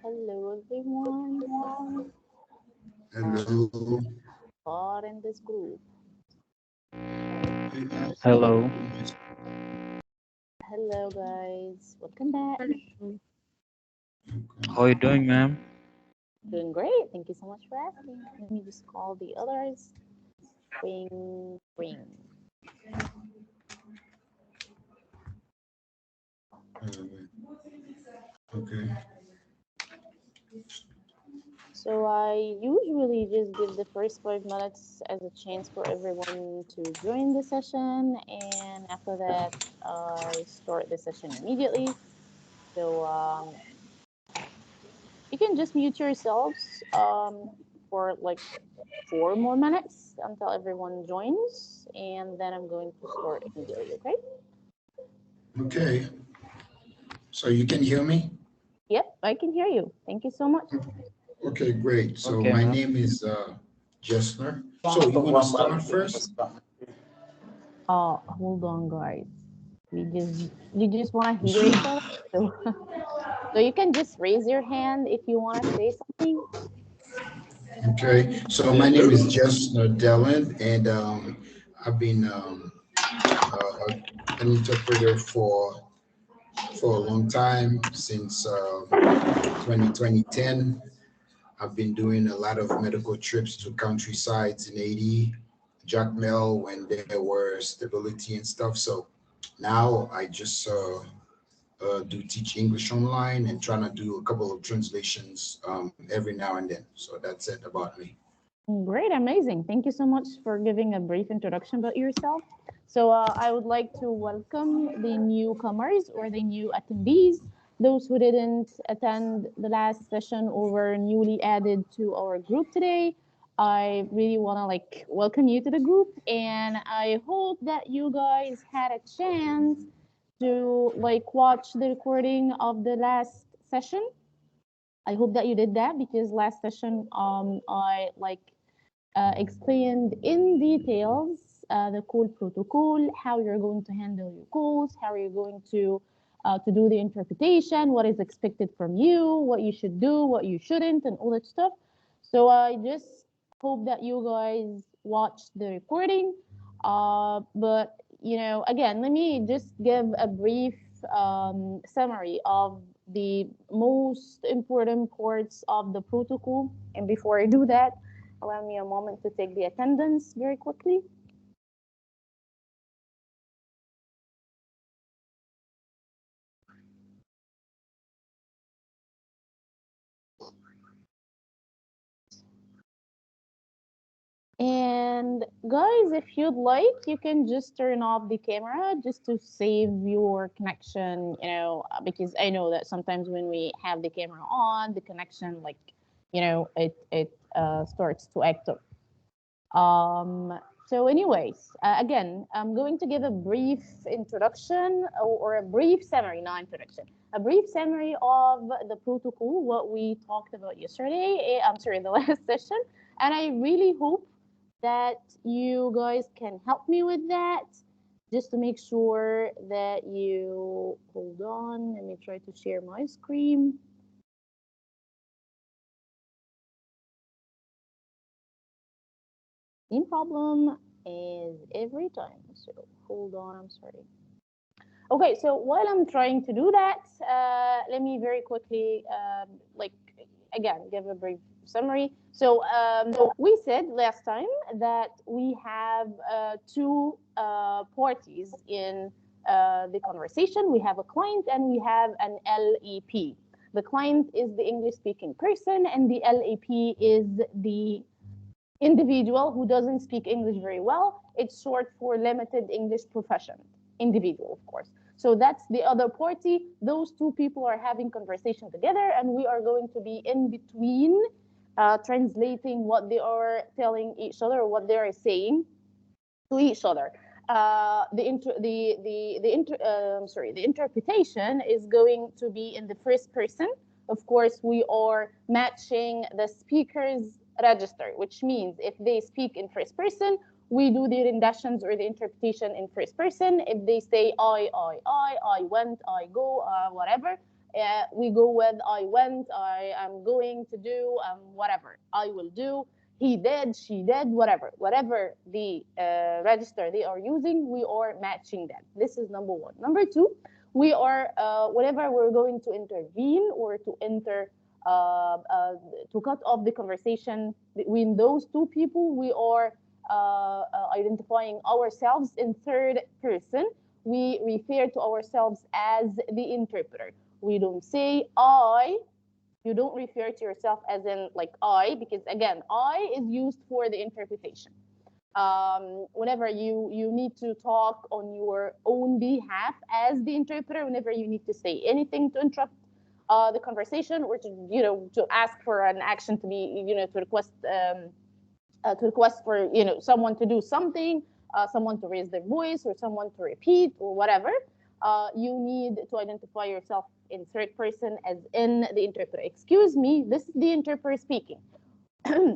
Hello, everyone. Hello. Are in this group. Hello. Hello, guys. Welcome back. How you doing, ma'am? Doing great. Thank you so much for asking. Let me just call the others. Ring, ring. Okay. So I usually just give the first 5 minutes as a chance for everyone to join the session, and after that, I start the session immediately. So you can just mute yourselves for like 4 more minutes until everyone joins, and then I'm going to start immediately. Okay? Okay. So you can hear me? Yep, I can hear you. Thank you so much. Okay, great. So Okay, my ma'am. name is Jessner. So you want to start first? Hold on, guys. We just want to hear each other. So, so you can just raise your hand if you want to say something. Okay. So my name is Jessner Deland, and I've been an interpreter for a long time since 2010. I've been doing a lot of medical trips to countrysides in Haiti, Jacmel, when there were stability and stuff. So now I just do teach English online and trying to do a couple of translations every now and then. So that's it about me. Great, amazing. Thank you so much for giving a brief introduction about yourself. So, I would like to welcome the newcomers or the new attendees, those who didn't attend the last session or were newly added to our group today. I really want to like welcome you to the group, and I hope that you guys had a chance to like watch the recording of the last session. I hope that you did that because last session I like explained in details the call protocol, how you're going to handle your calls, how you're going to do the interpretation, what is expected from you, what you should do, what you shouldn't, and all that stuff. So I just hope that you guys watch the recording. But again, let me just give a brief summary of the most important parts of the protocol. And before I do that, allow me a moment to take the attendance very quickly. And guys, if you'd like, you can just turn off the camera just to save your connection, because I know that sometimes when we have the camera on, the connection, like, it starts to act up. So anyways, again, I'm going to give a brief introduction or a brief summary, not introduction, a brief summary of the protocol, what we talked about yesterday, I'm sorry, the last session. And I really hope that you guys can help me with that just to make sure that you, hold on, let me try to share my screen. Same problem as every time. So hold on, I'm sorry. Okay, so while I'm trying to do that, let me very quickly, like, again, give a brief summary. So we said last time that we have two parties in the conversation. We have a client and we have an LEP. The client is the English-speaking person, and the LEP is the individual who doesn't speak English very well. It's short for limited English proficient individual, of course. So that's the other party. Those two people are having conversation together, and we are going to be in between, translating what they are telling each other or what they are saying to each other. The interpretation is going to be in the first person. Of course, we are matching the speaker's register, which means if they speak in first person, we do the renditions or the interpretation in first person. If they say I went, I go, whatever, We go with I went, I am going to do, whatever. I will do, he did, she did, whatever. Whatever the register they are using, we are matching them. This is number one. Number two, we are, whenever we're going to intervene or to enter, to cut off the conversation between those two people, we are identifying ourselves in third person. We refer to ourselves as the interpreter. We don't say I. You don't refer to yourself as in like I, because again, I is used for the interpretation. Whenever you need to talk on your own behalf as the interpreter, whenever you need to say anything to interrupt the conversation, or to to ask for an action to be to request for someone to do something, someone to raise their voice, or someone to repeat, or whatever, you need to identify yourself in third person as in the interpreter. Excuse me, this is the interpreter speaking.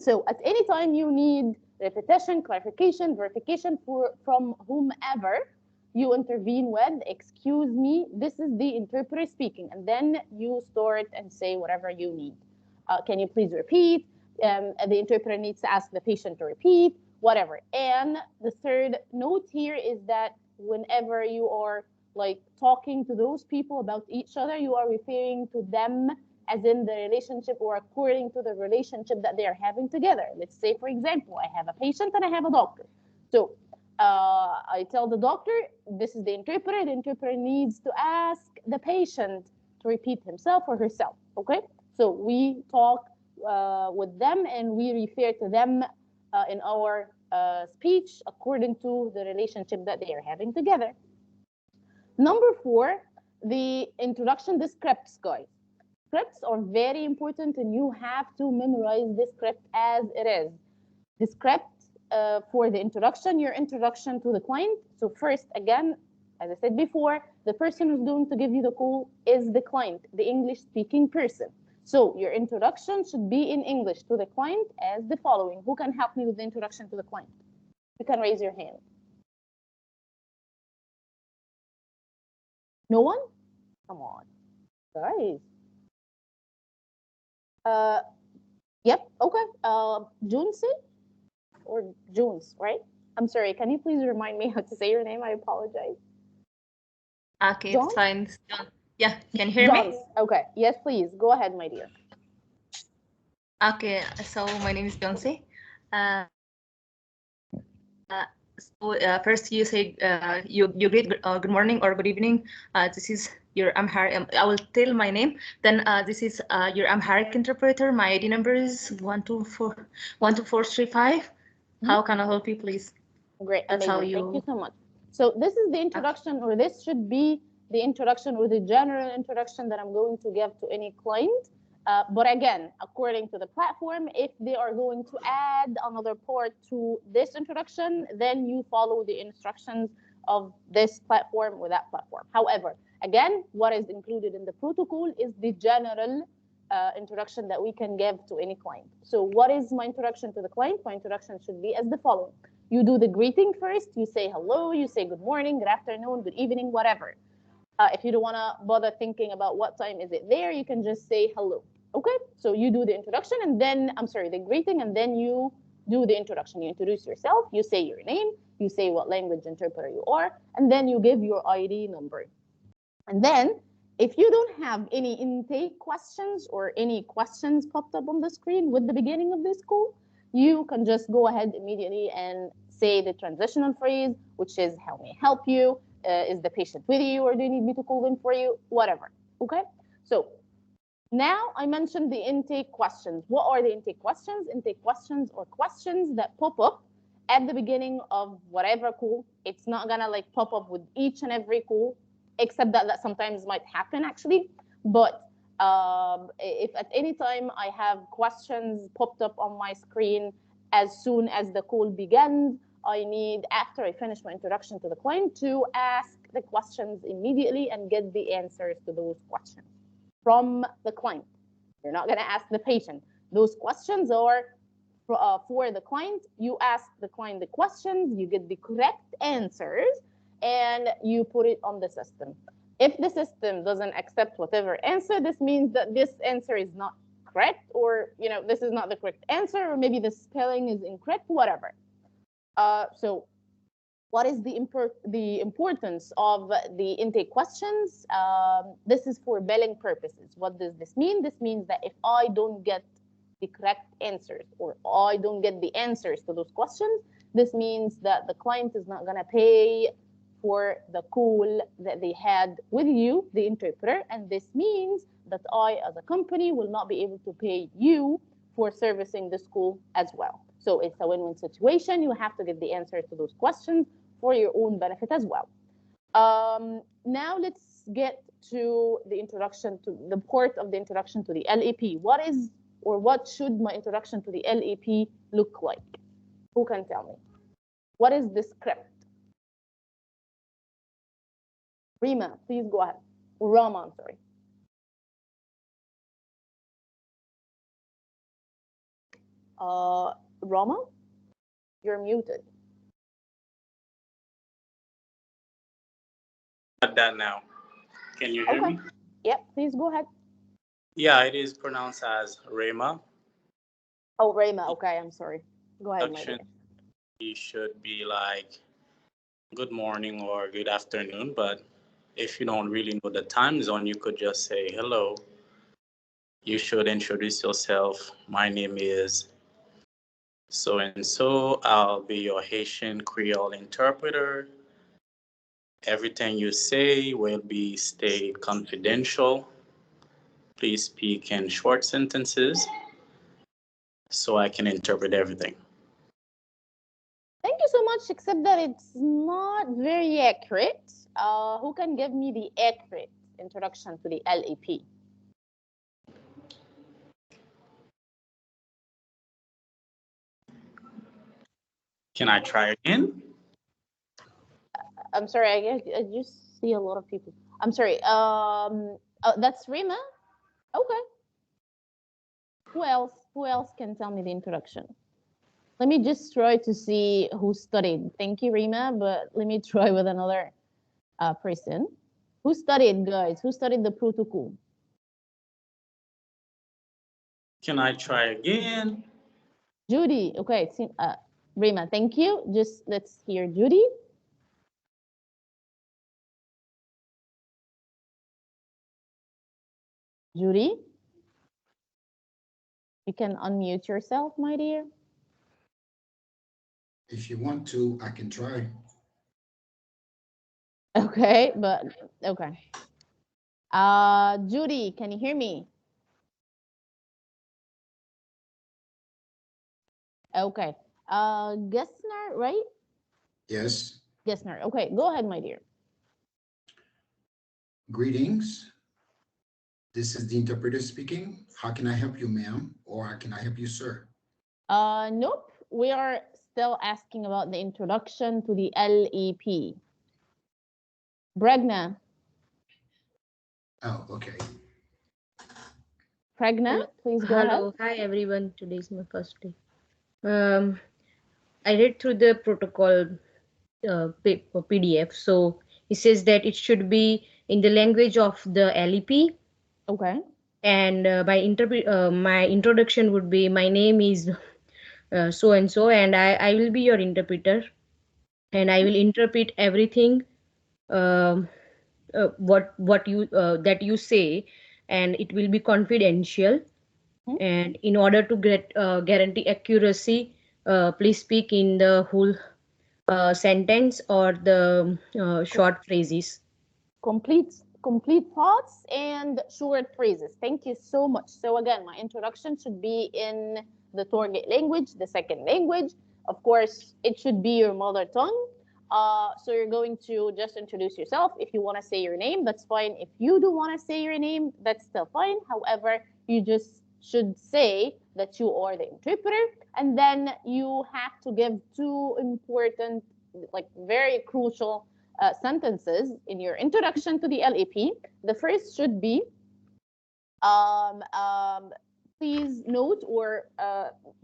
So at any time you need repetition, clarification, verification from whomever you intervene with, excuse me, this is the interpreter speaking, and then you start and say whatever you need. Can you please repeat? The interpreter needs to ask the patient to repeat, whatever. And the third note here is that whenever you are like talking to those people about each other, you are referring to them as in the relationship or according to the relationship that they are having together. Let's say, for example, I have a patient and I have a doctor. So I tell the doctor, this is the interpreter. The interpreter needs to ask the patient to repeat himself or herself. Okay? So we talk with them and we refer to them in our speech according to the relationship that they are having together. Number four, the introduction, the scripts, guys. Scripts are very important and you have to memorize the script as it is. The script for the introduction, your introduction to the client. So first, again, as I said before, the person who's going to give you the call is the client, the English-speaking person. So your introduction should be in English to the client as the following. Who can help me with the introduction to the client? You can raise your hand. No one? Come on, guys. Yep, okay. Junsi or Junes, right? I'm sorry, can you please remind me how to say your name? I apologize. Okay, John? it's fine. It's John. Yeah, can you hear John. me? Okay. Yes, please. Go ahead, my dear. Okay, so my name is Beyonce. Uh, First you say you greet good morning or good evening. This is your Amharic. I will tell my name. Then this is your Amharic interpreter. My ID number is 12435. How can I help you, please? Great, That's how amazing. Thank you you. so much. So this is the introduction, or this should be the introduction or the general introduction that I'm going to give to any client. But again, according to the platform, if they are going to add another part to this introduction, then you follow the instructions of this platform or that platform. However, again, what is included in the protocol is the general introduction that we can give to any client. So what is my introduction to the client? My introduction should be as the following. You do the greeting first. You say hello. You say good morning, good afternoon, good evening, whatever. If you don't want to bother thinking about what time is it there, you can just say hello. Okay, so you do the introduction and then, I'm sorry, the greeting, and then you do the introduction. You introduce yourself, you say your name, you say what language interpreter you are, and then you give your ID number. And then if you don't have any intake questions or any questions popped up on the screen with the beginning of this call, you can just go ahead immediately and say the transitional phrase, which is how may I help you? Is the patient with you, or do you need me to call them for you? Whatever. Okay. So now I mentioned the intake questions. What are the intake questions? Intake questions are questions that pop up at the beginning of whatever call. It's not gonna like pop up with each and every call, except that sometimes might happen actually. But if at any time I have questions popped up on my screen as soon as the call begins, I need, after I finish my introduction to the client, to ask the questions immediately and get the answers to those questions from the client. You're not going to ask the patient. Those questions are for the client. You ask the client the questions, you get the correct answers, and you put it on the system. If the system doesn't accept whatever answer, this means that this answer is not correct, or this is not the correct answer, or maybe the spelling is incorrect, whatever. So what is the importance of the intake questions? This is for billing purposes. What does this mean? This means that if I don't get the correct answers, or I don't get the answers to those questions, this means that the client is not going to pay for the call that they had with you, the interpreter, and this means that I, as a company, will not be able to pay you for servicing the school as well. So it's a win-win situation. You have to get the answer to those questions for your own benefit as well. Now let's get to the introduction to the part of the introduction to the LEP. What is, or what should my introduction to the LEP look like? Who can tell me? What is the script? Rima, please go ahead. Rama, I'm sorry. Rama, you're muted. That now. Can you hear me? Yep, please go ahead. Yeah, it is pronounced as Rema. Oh, Rama. Okay, I'm sorry. Go ahead, my dear. It should be like good morning or good afternoon, but if you don't really know the time zone, you could just say hello. You should introduce yourself. My name is so and so. I'll be your Haitian Creole interpreter. Everything you say will be stayed confidential. Please speak in short sentences so I can interpret everything. Thank you so much, except that it's not very accurate. Who can give me the accurate introduction to the LEP? Can I try again? I'm sorry, I just see a lot of people. I'm sorry. That's Rima. Okay. Who else? Who else can tell me the introduction? Let me just try to see who studied. Thank you, Rima, but let me try with another person. Who studied, guys? Who studied the protocol? Can I try again? Judy. Okay, Rima, thank you. Just let's hear Judy. Judy, you can unmute yourself, my dear. If you want to, I can try. Okay, but okay. Judy, can you hear me? Okay. Gessner, right? Yes. Gessner. Okay, go ahead, my dear. Greetings. This is the interpreter speaking. How can I help you, ma'am? Or how can I help you, sir? Nope. We are still asking about the introduction to the LEP. Bregna. Oh, okay. Pregna, please go ahead. Hello, hi everyone. Today is my first day. I read through the protocol PDF. So it says that it should be in the language of the LEP. Okay. And my introduction would be, my name is so and so, and I will be your interpreter, and I will interpret everything what you that you say, and it will be confidential. And in order to get guarantee accuracy, please speak in the whole sentence or the short phrases. Complete thoughts and short phrases. Thank you so much. So again, my introduction should be in the target language, the second language. Of course, it should be your mother tongue. So you're going to just introduce yourself. If you want to say your name, that's fine. If you don't want to say your name, that's still fine. However, you just should say that you are the interpreter, and then you have to give two important, like very crucial sentences in your introduction to the LEP. The first should be, please note, or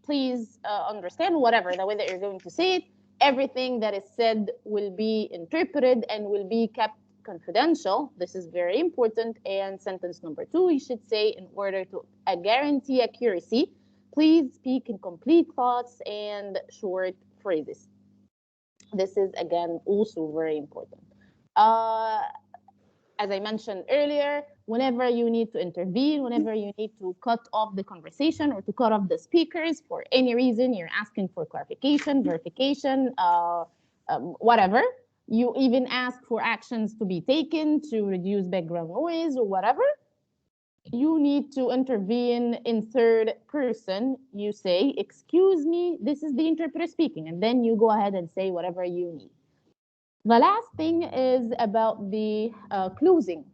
please understand, whatever the way that you're going to say it. Everything that is said will be interpreted and will be kept confidential. This is very important. And sentence number 2, you should say, in order to guarantee accuracy, please speak in complete thoughts and short phrases. This is, again, also very important. As I mentioned earlier, whenever you need to intervene, whenever you need to cut off the conversation or to cut off the speakers for any reason, you're asking for clarification, verification, whatever, you even ask for actions to be taken to reduce background noise or whatever, you need to intervene in third person. You say, excuse me, this is the interpreter speaking, and then you go ahead and say whatever you need. The last thing is about the closing.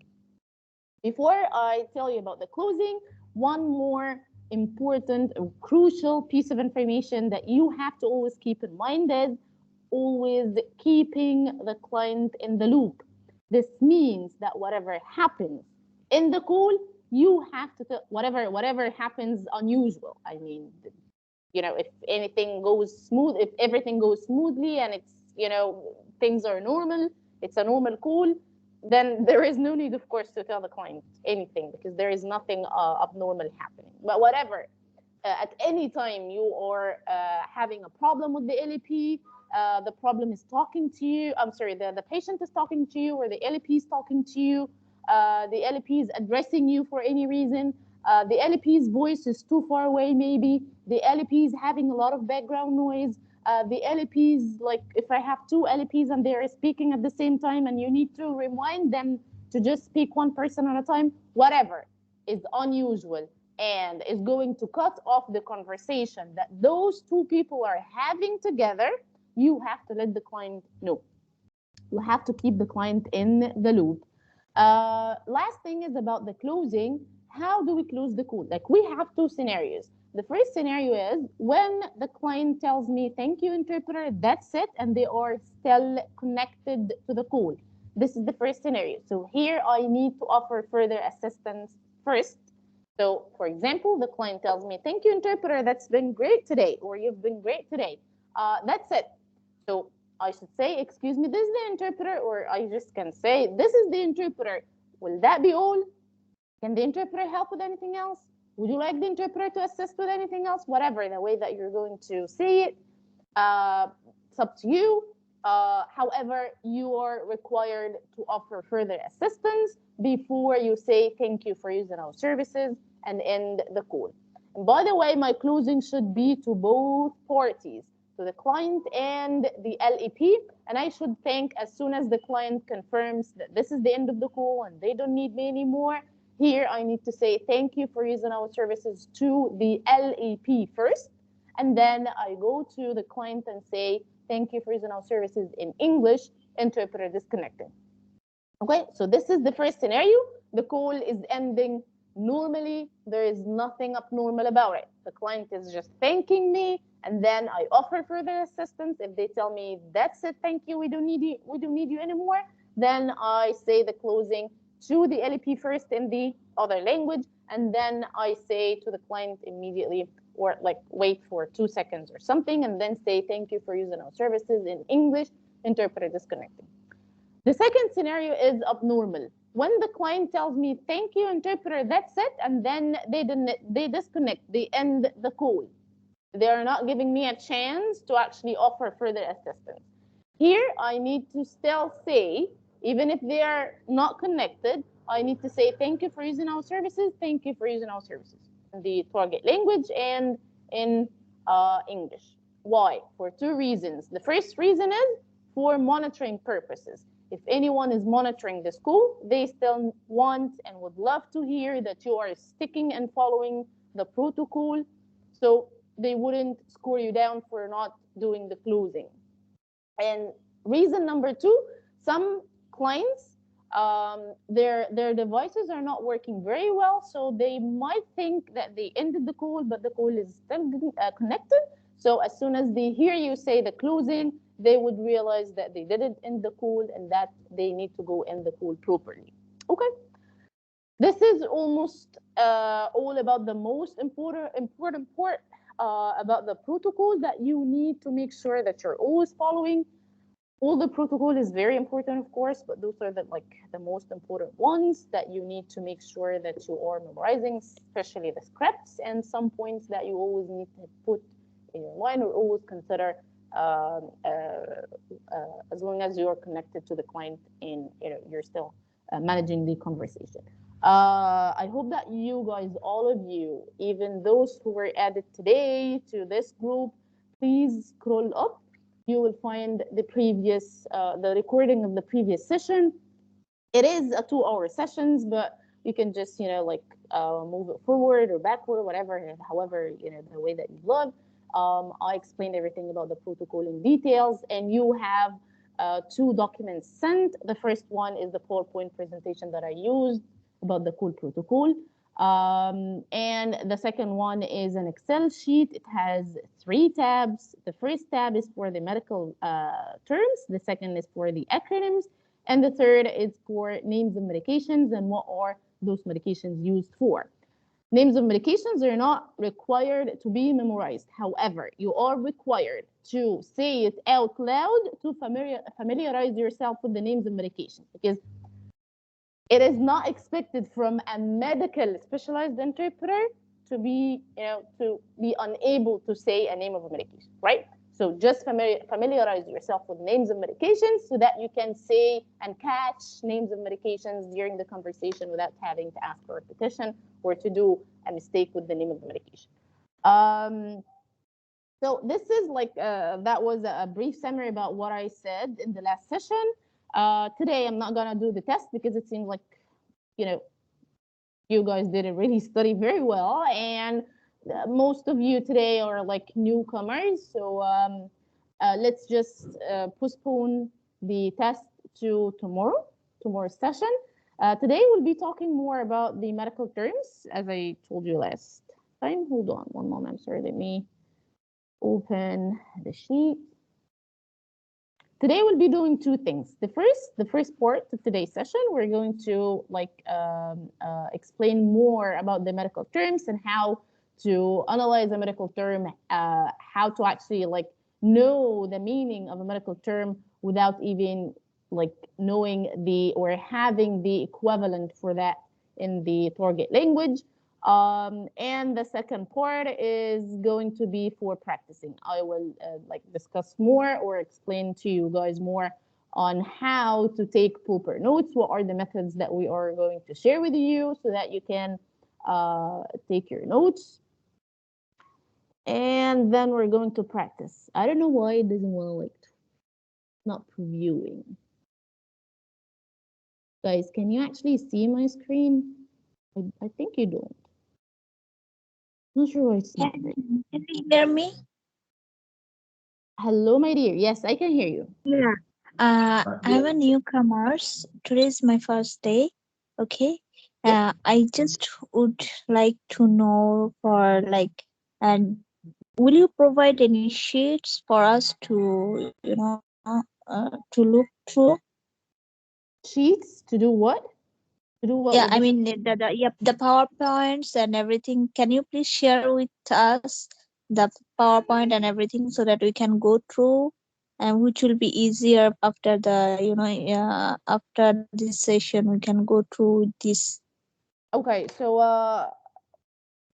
Before I tell you about the closing, one more important, crucial piece of information that you have to always keep in mind is always keeping the client in the loop. This means that whatever happens in the call, you have to tell whatever happens unusual. I mean, if anything goes smooth, if everything goes smoothly and it's, things are normal, it's a normal call, then there is no need, of course, to tell the client anything because there is nothing abnormal happening. But whatever, at any time you are having a problem with the LEP, the problem is talking to you, I'm sorry, the patient is talking to you or the LEP is talking to you, the LEP is addressing you for any reason, the LEP's voice is too far away maybe, the LEP is having a lot of background noise, the LEPs, like if I have 2 LEPs and they're speaking at the same time and you need to remind them to just speak one person at a time, whatever is unusual and is going to cut off the conversation that those 2 people are having together, you have to let the client know. You have to keep the client in the loop. Last thing is about the closing. How do we close the call? Like we have 2 scenarios. The first scenario is when the client tells me, thank you, interpreter, that's it, and they are still connected to the call. This is the first scenario. So here I need to offer further assistance first. So for example, the client tells me, thank you, interpreter, that's been great today, or you've been great today. That's it. So I should say, excuse me, this is the interpreter, or I just can say, this is the interpreter. Will that be all? Can the interpreter help with anything else? Would you like the interpreter to assist with anything else? Whatever, the way that you're going to say it, it's up to you. However, you are required to offer further assistance before you say thank you for using our services and end the call. And by the way, my closing should be to both parties, to the client and the LEP, and I should thank as soon as the client confirms that this is the end of the call and they don't need me anymore. Here, I need to say thank you for using our services to the LEP first, and then I go to the client and say thank you for using our services in English, interpreter disconnected. Okay, so this is the first scenario. The call is ending normally. There is nothing abnormal about it. The client is just thanking me, and then I offer further assistance. If they tell me that's it, thank you, we don't need you anymore, then I say the closing to the LEP first in the other language, and then I say to the client immediately, or like wait for 2 seconds or something, and then say thank you for using our services in English, interpreter disconnecting. The second scenario is abnormal. When the client tells me thank you, interpreter, that's it, and then they disconnect, they end the call. They are not giving me a chance to actually offer further assistance. Here, I need to still say, even if they are not connected, I need to say thank you for using our services, thank you for using our services in the target language and in English. Why? For 2 reasons. The first reason is for monitoring purposes. If anyone is monitoring the school, they still want and would love to hear that you are sticking and following the protocol, so they wouldn't score you down for not doing the closing. And reason number 2, some clients, their devices are not working very well, so they might think that they ended the call, but the call is still connected. So as soon as they hear you say the closing, they would realize that they didn't end the call and that they need to go end the call properly. Okay. This is almost all about the most important part about the protocols that you need to make sure that you're always following. All the protocol is very important, of course, but those are the most important ones that you need to make sure that you are memorizing, especially the scripts, and some points that you always need to put in your line or always consider as long as you are connected to the client and you're still managing the conversation. I hope that you guys, all of you, even those who were added today to this group, please scroll up. You will find the recording of the previous session. It is a 2 hour sessions, but you can just move it forward or backward, whatever, however the way that you love. I explained everything about the protocol in details, and you have 2 documents sent. The first one is the PowerPoint presentation that I used about the cool protocol. And the second one is an Excel sheet. It has 3 tabs. The first tab is for the medical terms. The second is for the acronyms. And the third is for names of medications and what are those medications used for. Names of medications are not required to be memorized. However, you are required to say it out loud to familiarize yourself with the names of medications, because it is not expected from a medical specialized interpreter to be unable to say a name of a medication, right? So just familiarize yourself with names of medications so that you can say and catch names of medications during the conversation without having to ask for repetition or to do a mistake with the name of the medication. So this is that was a brief summary about what I said in the last session. Today I'm not gonna do the test because it seems like you guys didn't really study very well, and most of you today are like newcomers. So let's just postpone the test to tomorrow's session. Today we'll be talking more about the medical terms, as I told you last time. Hold on one moment. I'm sorry. Let me open the sheet. Today we'll be doing 2 things. The first part of today's session, we're going to explain more about the medical terms and how to analyze a medical term, how to actually know the meaning of a medical term without even knowing or having the equivalent for that in the target language. And the second part is going to be for practicing. I will discuss more or explain to you guys more on how to take proper notes. What are the methods that we are going to share with you so that you can take your notes. And then we're going to practice. I don't know why it doesn't want to not previewing. Guys, can you actually see my screen? I think you don't. Not sure why it's not there. Can you hear me? Hello, my dear. Yes, I can hear you. Yeah. I'm a newcomer. Today is my first day. Okay. I just would like to know and will you provide any sheets for us to, to look through? Sheets to do what? To do what? Yeah, with I the mean the PowerPoints and everything. Can you please share with us the PowerPoint and everything so that we can go through, and which will be easier after after this session we can go through this. Okay, so